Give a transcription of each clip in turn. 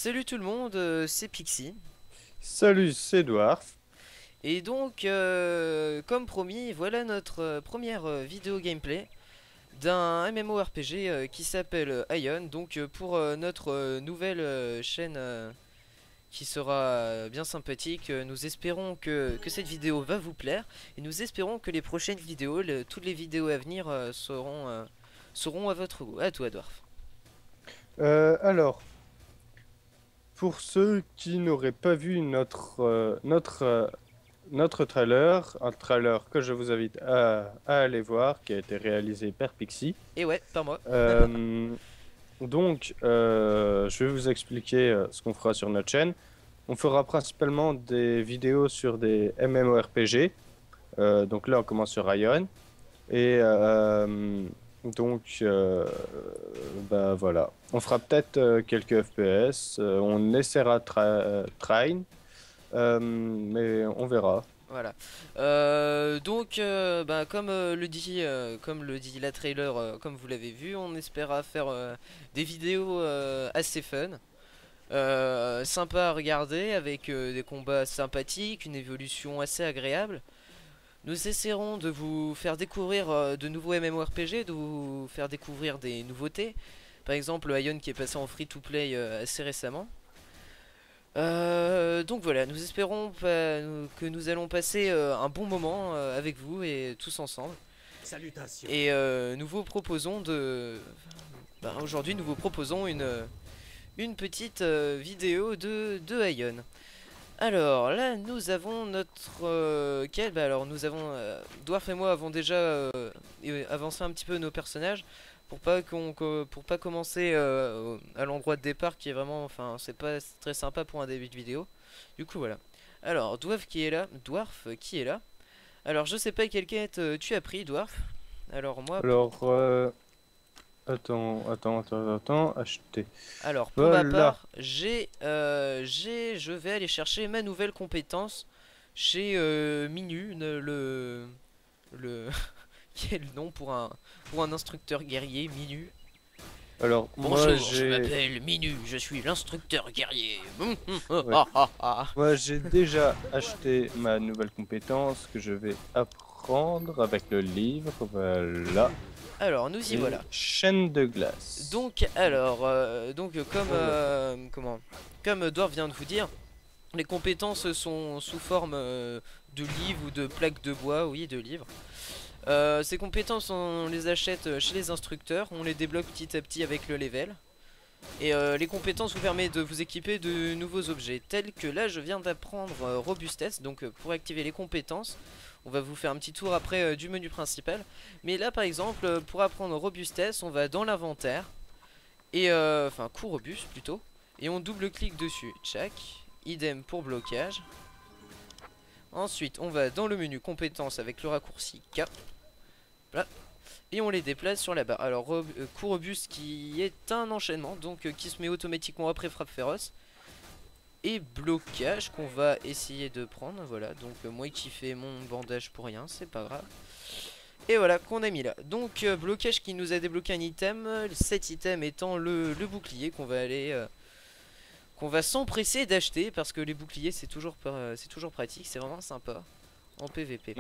Salut tout le monde, c'est Pixie. Salut, c'est Dwarf. Et donc, comme promis, voilà notre première vidéo gameplay d'un MMORPG qui s'appelle Ion. Donc, pour notre nouvelle chaîne qui sera bien sympathique, nous espérons que cette vidéo va vous plaire. Et nous espérons que les prochaines vidéos, toutes les vidéos à venir seront à votre goût. À toi, Dwarf. Alors, pour ceux qui n'auraient pas vu notre trailer, un trailer que je vous invite à aller voir, qui a été réalisé par Pixie. Et ouais, par moi. Euh, je vais vous expliquer ce qu'on fera sur notre chaîne. On fera principalement des vidéos sur des MMORPG. Donc là, on commence sur Ion. Et donc, bah voilà. On fera peut-être quelques FPS. On essaiera Train, mais on verra. Voilà. Donc, bah, comme le dit la trailer, comme vous l'avez vu, on espéra faire des vidéos assez fun, sympa à regarder, avec des combats sympathiques, une évolution assez agréable. Nous essaierons de vous faire découvrir de nouveaux MMORPG, de vous faire découvrir des nouveautés. Par exemple, Ion qui est passé en free-to-play assez récemment. Donc voilà, nous espérons que nous allons passer un bon moment avec vous et tous ensemble. Salutations. Et nous vous proposons aujourd'hui nous vous proposons une petite vidéo de Ion. Alors là nous avons notre bah alors nous avons Dwarf et moi avons déjà avancé un petit peu nos personnages pour pas commencer à l'endroit de départ qui est vraiment, enfin c'est pas très sympa pour un début de vidéo. Du coup voilà. Alors Dwarf qui est là. Alors je sais pas quelle quête tu as pris Dwarf. Alors moi Alors, attends, acheter. pour ma Voilà. part je vais aller chercher ma nouvelle compétence chez Minu le quel nom pour un instructeur guerrier Minu. Alors, Bonjour, je m'appelle Minu, je suis l'instructeur guerrier. ouais. Moi, j'ai déjà acheté ma nouvelle compétence que je vais apprendre avec le livre. Voilà. Alors, nous y Et voilà. chaîne de glace. Comme Voilà. comme Dwarf vient de vous dire, les compétences sont sous forme de livres ou de plaques de bois, oui, de livres. Ces compétences, on les achète chez les instructeurs, on les débloque petit à petit avec le level. Et les compétences vous permettent de vous équiper de nouveaux objets, tels que là je viens d'apprendre robustesse. Donc pour activer les compétences, on va vous faire un petit tour après du menu principal. Mais là par exemple, pour apprendre robustesse, on va dans l'inventaire, et enfin coup robuste plutôt, et on double-clique dessus, tchac. Idem pour blocage. Ensuite on va dans le menu compétences avec le raccourci K. Voilà. Et on les déplace sur la barre. Alors coup robuste qui est un enchaînement, donc qui se met automatiquement après frappe féroce. Et blocage qu'on va essayer de prendre. Voilà, donc moi qui fais mon bandage pour rien, c'est pas grave. Et voilà, qu'on a mis là. Donc blocage qui nous a débloqué un item. Cet item étant le bouclier qu'on va s'empresser d'acheter, parce que les boucliers c'est toujours pratique, c'est vraiment sympa en PVP.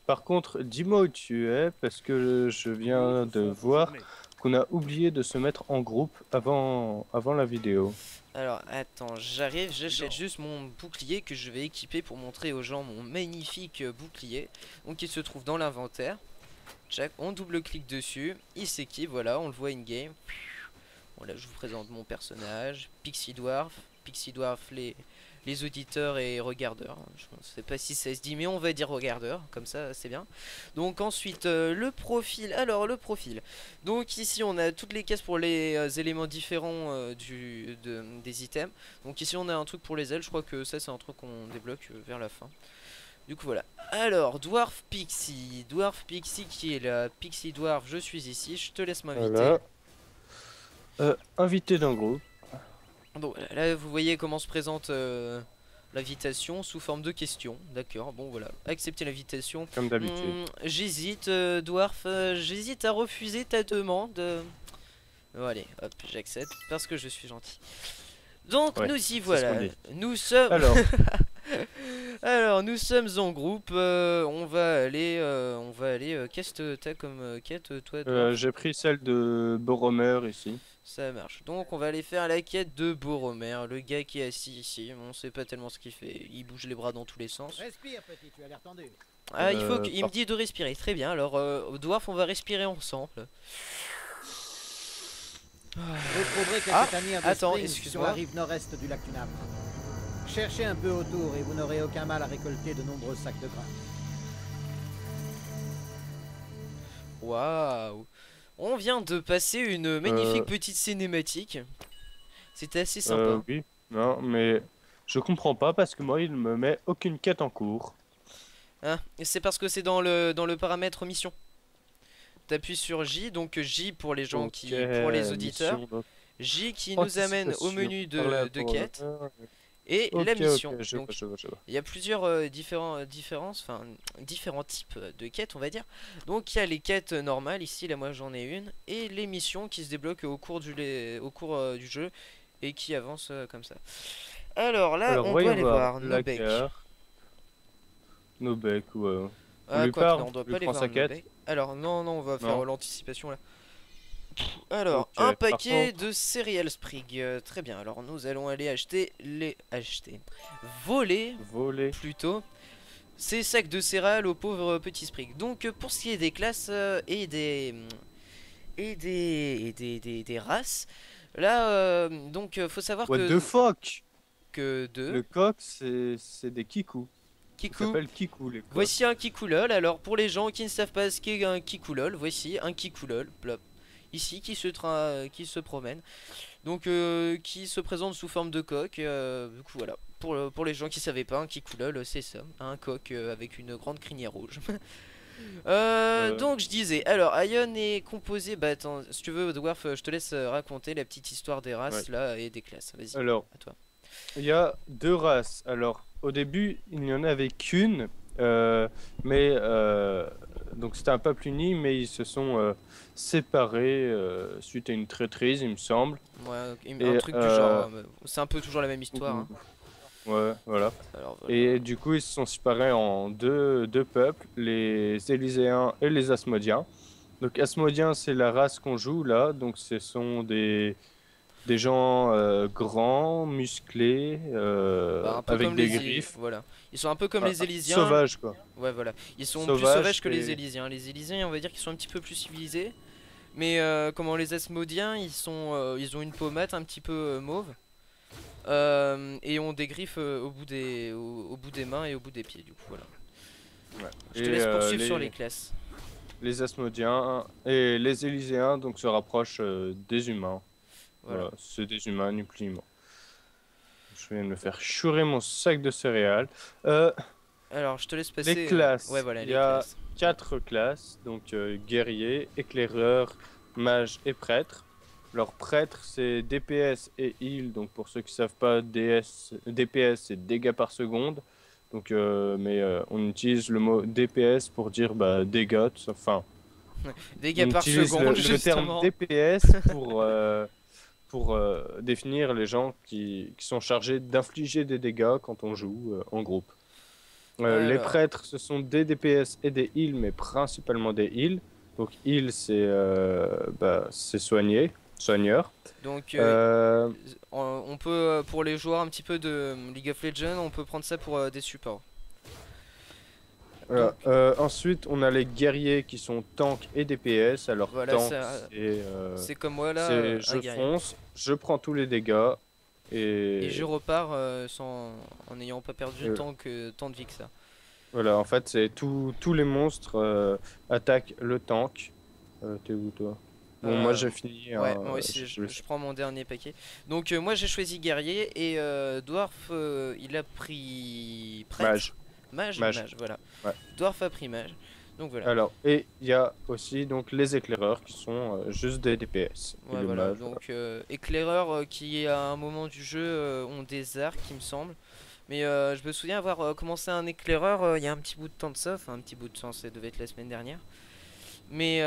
Par contre, dis-moi où tu es, parce que je viens de voir qu'on a oublié de se mettre en groupe avant la vidéo. Alors attends, j'arrive, j'achète juste mon bouclier que je vais équiper pour montrer aux gens mon magnifique bouclier. Donc il se trouve dans l'inventaire. Check, on double-clique dessus, il s'équipe, voilà, on le voit in-game. Voilà, je vous présente mon personnage, Pixie Dwarf. Pixie Dwarf, les auditeurs et regardeurs. Je ne sais pas si ça se dit, mais on va dire regardeurs, comme ça c'est bien. Donc ensuite, le profil. Alors, le profil. Donc ici, on a toutes les cases pour les éléments différents des items. Donc ici, on a un truc pour les ailes. Je crois que ça, c'est un truc qu'on débloque vers la fin. Du coup, voilà. Alors, Dwarf Pixie. Dwarf Pixie qui est là. Pixie Dwarf, je suis ici. Je te laisse m'inviter. Voilà. Invité d'un groupe, Bon, là, vous voyez comment se présente l'invitation sous forme de questions. D'accord, bon, voilà. Accepter l'invitation. comme d'habitude. J'hésite, Dwarf. J'hésite à refuser ta demande. Bon, allez, hop, j'accepte parce que je suis gentil. Donc Ouais, nous y c'est ce voilà. qu'on dit. Nous sommes. Alors, Alors nous sommes en groupe. On va aller. Qu'est-ce que t'as comme quête, toi, Dwarf? j'ai pris celle de Boromir ici. Ça marche. Donc on va aller faire la quête de Boromir, le gars qui est assis ici. On sait pas tellement ce qu'il fait. Il bouge les bras dans tous les sens. Respire, petit, tu as l'air tendu. Ah, il faut qu'il me Par- dit de respirer. Très bien. Alors, Dwarf, on va respirer ensemble. Vous trouverez quelques Ah, tanières de attends, Springs excuse-moi. sur la rive nord-est du lac Tunap. Cherchez un peu autour et vous n'aurez aucun mal à récolter de nombreux sacs de grains. Waouh. On vient de passer une magnifique petite cinématique. C'était assez sympa. oui, non, mais je comprends pas parce que moi, il me met aucune quête en cours. Hein, et c'est parce que c'est dans le paramètre mission. T'appuies sur J, donc J pour les gens qui, pour les auditeurs. mission, donc, J qui nous amène au menu de quête et Ok, la mission. ok, je Donc vois, je vois, je vois. il y a plusieurs différents types de quêtes, on va dire. Donc il y a les quêtes normales, ici là moi j'en ai une, et les missions qui se débloquent au cours du jeu et qui avancent comme ça. Alors là, Alors, on voyons doit aller voir la Nobek. guerre. Nobek, ouais. Ah, lui quoi que parle, non, on doit lui pas aller prend voir sa quête. Nobek. Alors non, non, on va faire Non. l'anticipation là. Alors, Ok, un par paquet contre- de céréales Sprig. Très bien, alors nous allons aller voler Voler. plutôt ces sacs de céréales aux pauvres petits Sprig. Donc pour ce qui est des classes des races, là donc faut savoir What the fuck? que Le coq, c'est des kikus. Ça Kikou. s'appelle kikou, les coqs. Voici un Kikoulol. Alors pour les gens qui ne savent pas ce qu'est un Kikoulol, voici un Kikoulol, plop. Ici qui se promène. Donc qui se présente sous forme de coq. Du coup voilà. Pour les gens qui savaient pas, un Kikoulol c'est ça, un coq avec une grande crinière rouge. Donc je disais, alors Ion est composé, bah attends, si tu veux Dwarf, je te laisse raconter la petite histoire des races là et des classes. Vas-y, Alors, à toi. il y a deux races. Alors, au début, il n'y en avait qu'une, mais donc c'était un peuple uni, mais ils se sont séparés suite à une traîtrise, il me semble. Ouais, un Et, truc du genre, c'est un peu toujours la même histoire. Hein. Ouais, voilà. Alors, voilà. Et du coup, ils se sont séparés en deux peuples, les Élyséens et les Asmodiens. Donc, Asmodiens, c'est la race qu'on joue là. Donc, ce sont des gens grands, musclés, Bah, un peu avec comme des les griffes. voilà. Ils sont un peu comme les Élysiens. Sauvages, quoi. Ouais, voilà. Ils sont plus Sauvages sauvages que les et- Élysiens. Les Élysiens, on va dire qu'ils sont un petit peu plus civilisés. Mais comment les Asmodiens, ils ont une peau mate un petit peu mauve. Et ont des griffes au bout des mains et au bout des pieds, du coup, voilà. Ouais. Je te Et, laisse poursuivre sur les classes. les Asmodiens et les Élyséens donc se rapprochent des humains. Voilà. Voilà, c'est des humains, ni plus ni moins. Je viens de me faire chourer mon sac de céréales. Alors, je te laisse passer. Les classes. Ouais, voilà, Il les y a classes. 4 classes, donc guerrier, éclaireur, mage et prêtre. Alors prêtre c'est DPS et heal, donc pour ceux qui savent pas, DPS c'est dégâts par seconde. Donc, on utilise le mot DPS pour dire bah, dégâts, enfin Dégâts on par utilise seconde, le terme justement. DPS pour définir les gens qui sont chargés d'infliger des dégâts quand on joue en groupe. Les Alors. prêtres, ce sont des DPS et des heals, mais principalement des heals. Donc heal, c'est soigneur. Donc, Euh, on peut, pour les joueurs un petit peu de League of Legends, on peut prendre ça pour des supports. voilà. Ensuite, on a les guerriers qui sont tank et DPS. Alors Voilà, tank, ça- c'est C'est comme moi là, je un guerrier. fonce, je prends tous les dégâts Et je repars en n'ayant pas perdu Euh. tant de vie que ça. voilà, en fait, c'est tous les monstres attaquent le tank. T'es où toi? Bon, moi j'ai fini. Ouais, hein, moi aussi, je- je prends mon dernier paquet. Donc, moi j'ai choisi guerrier et Dwarf, il a pris prêtre. Mage. Mage, voilà. Ouais. Dwarf a pris mage. Donc voilà. Alors, et il y a aussi donc les éclaireurs qui sont juste des DPS. Et Ouais, les voilà. mages, Donc, éclaireurs qui à un moment du jeu ont des arcs, il me semble. Mais je me souviens avoir commencé un éclaireur il y a un petit bout de temps de ça. Enfin, un petit bout de temps, ça devait être la semaine dernière. Mais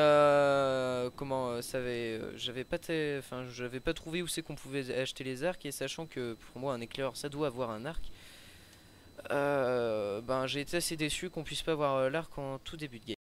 comment j'avais pas trouvé où c'est qu'on pouvait acheter les arcs, et sachant que pour moi un éclaireur ça doit avoir un arc, ben j'ai été assez déçu qu'on puisse pas avoir l'arc en tout début de game.